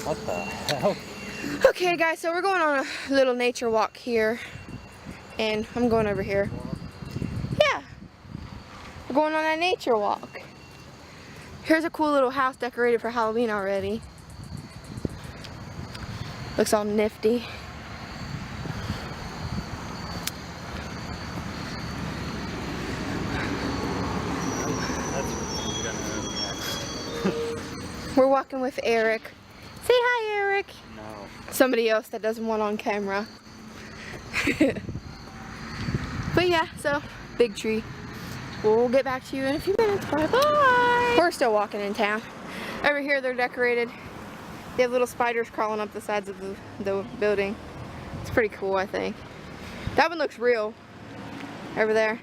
What the hell? Okay guys, so we're going on a little nature walk here. And I'm going over here. Yeah. We're going on a nature walk. Here's a cool little house decorated for Halloween already. Looks all nifty. We're walking with Eric. Say hi, Eric. No. Somebody else that doesn't want on camera. But yeah, so big tree. We'll get back to you in a few minutes. Bye-bye. We're still walking in town. Over here they're decorated. They have little spiders crawling up the sides of the building. It's pretty cool, I think. That one looks real over there.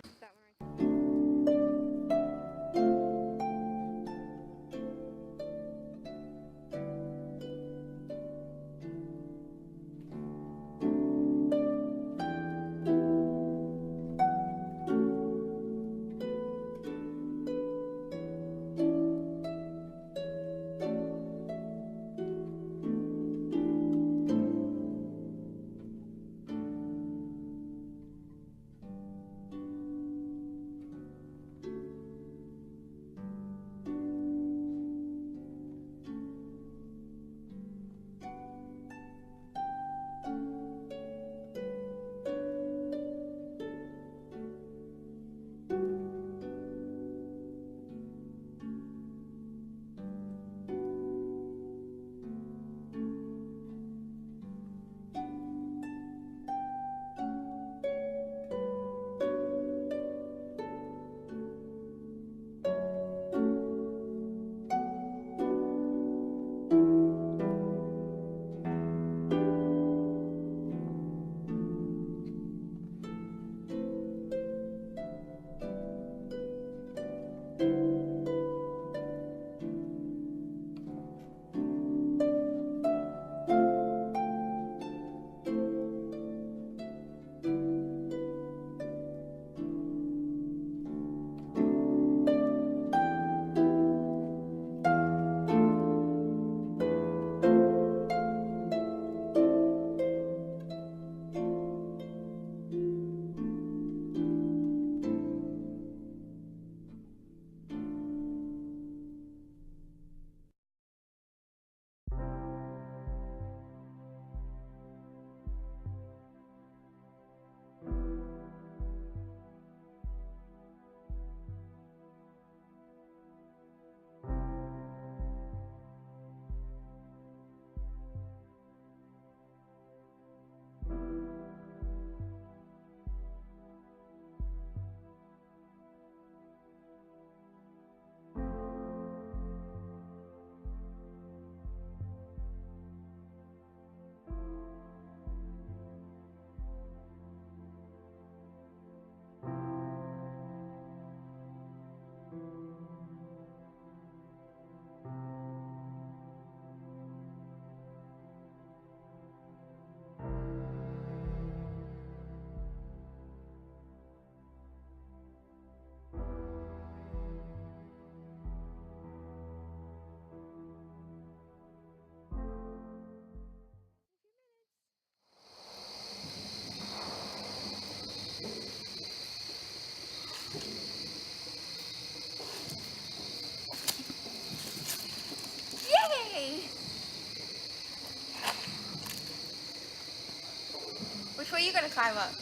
Which way are you gonna climb up?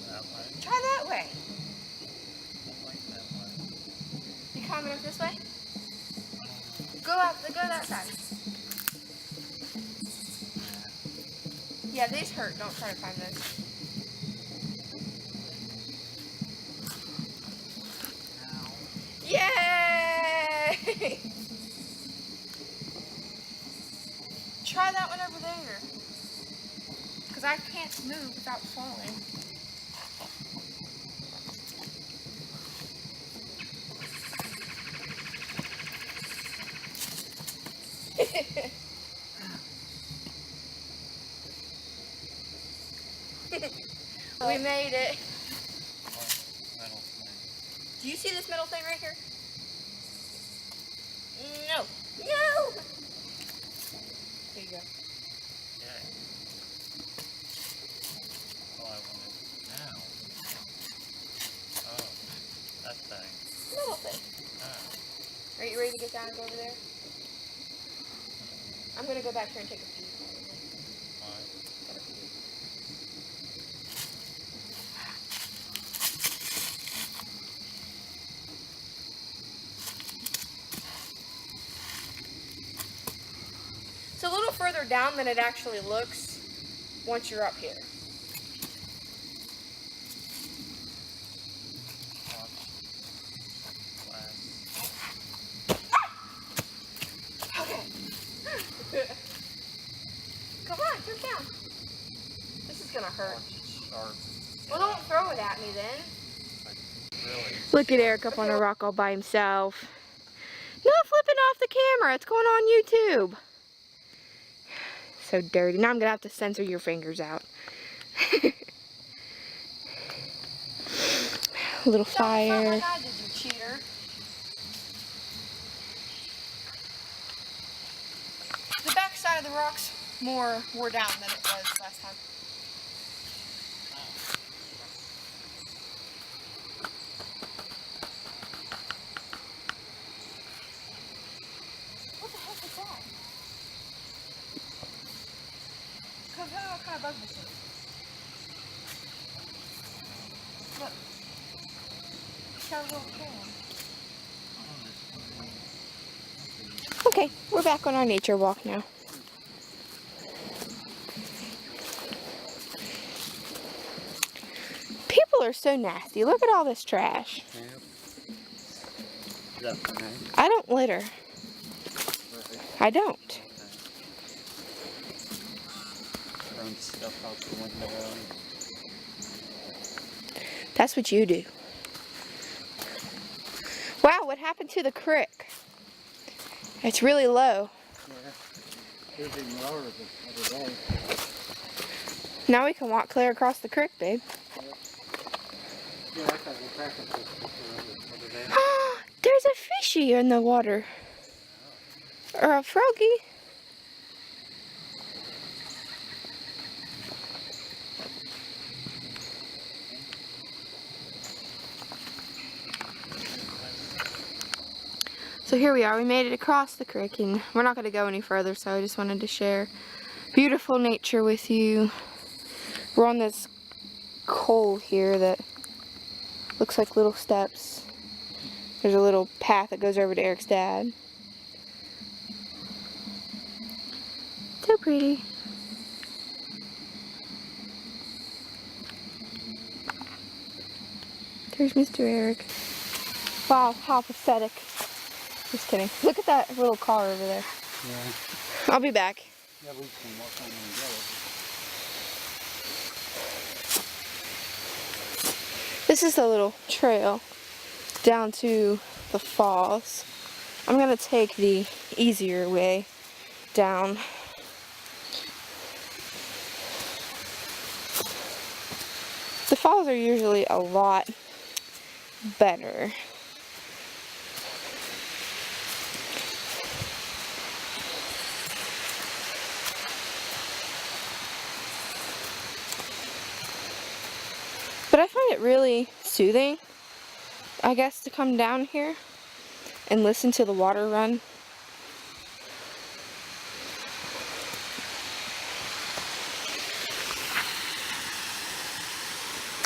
That way. Try that way. I like that way. You climbing up this way? Go that side. Yeah, these hurt. Don't try to climb this. Yay! Try that one over there. Because I can't move without falling. We made it. Metal thing. Do you see this middle thing right here? No. No! Here you go. Yeah. Oh, I want it now. Oh, that thing. Little thing. Ah. Are you ready to get down and go over there? I'm gonna go back here and take a pee. Alright. Gotta pee. It's a little further down than it actually looks once you're up here. Okay. Come on, get down. This is gonna hurt. Sharp. Well, don't throw it at me then. Really? Look at Eric up on a rock all by himself. No flipping off the camera. It's going on YouTube. So dirty. Now I'm gonna have to censor your fingers out. A little fire. Like I did, you cheater. The back side of the rock's more wore down than it was last time. What the heck is that? What kind of bug this is? Look. It's got a little can. Okay, we're back on our nature walk now. People are so nasty. Look at all this trash. Yep. Is that okay? I don't litter. I don't. Throwing stuff out the window. That's what you do. Wow, what happened to the creek? It's really low. Yeah. It was even lower the other day. Now we can walk clear across the creek, babe. Yeah, I thought we practiced this the other day. There's a fishy in the water. Or a froggy. So here we are. We made it across the creek, and we're not going to go any further, so I just wanted to share beautiful nature with you. We're on this coal here that looks like little steps. There's a little path that goes over to Eric's dad. So pretty. There's Mr. Eric. Wow, how pathetic. Just kidding. Look at that little car over there. Yeah. I'll be back. Yeah, we can walk on and go. This is the little trail down to the falls. I'm going to take the easier way down. The falls are usually a lot better. But I find it really soothing, I guess, to come down here and listen to the water run.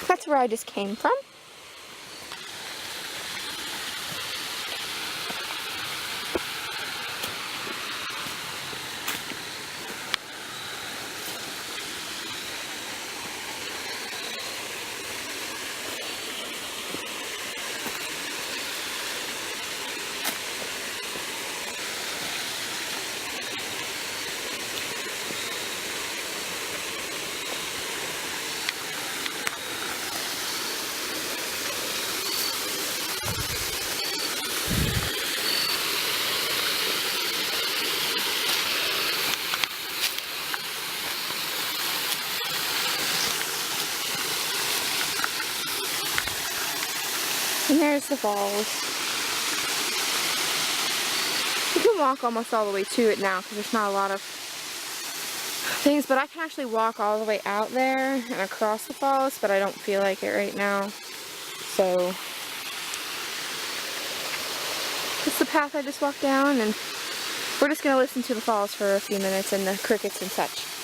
That's where I just came from. And there's the falls. You can walk almost all the way to it now because there's not a lot of things, but I can actually walk all the way out there and across the falls, but I don't feel like it right now. So it's the path I just walked down, and we're just going to listen to the falls for a few minutes and the crickets and such.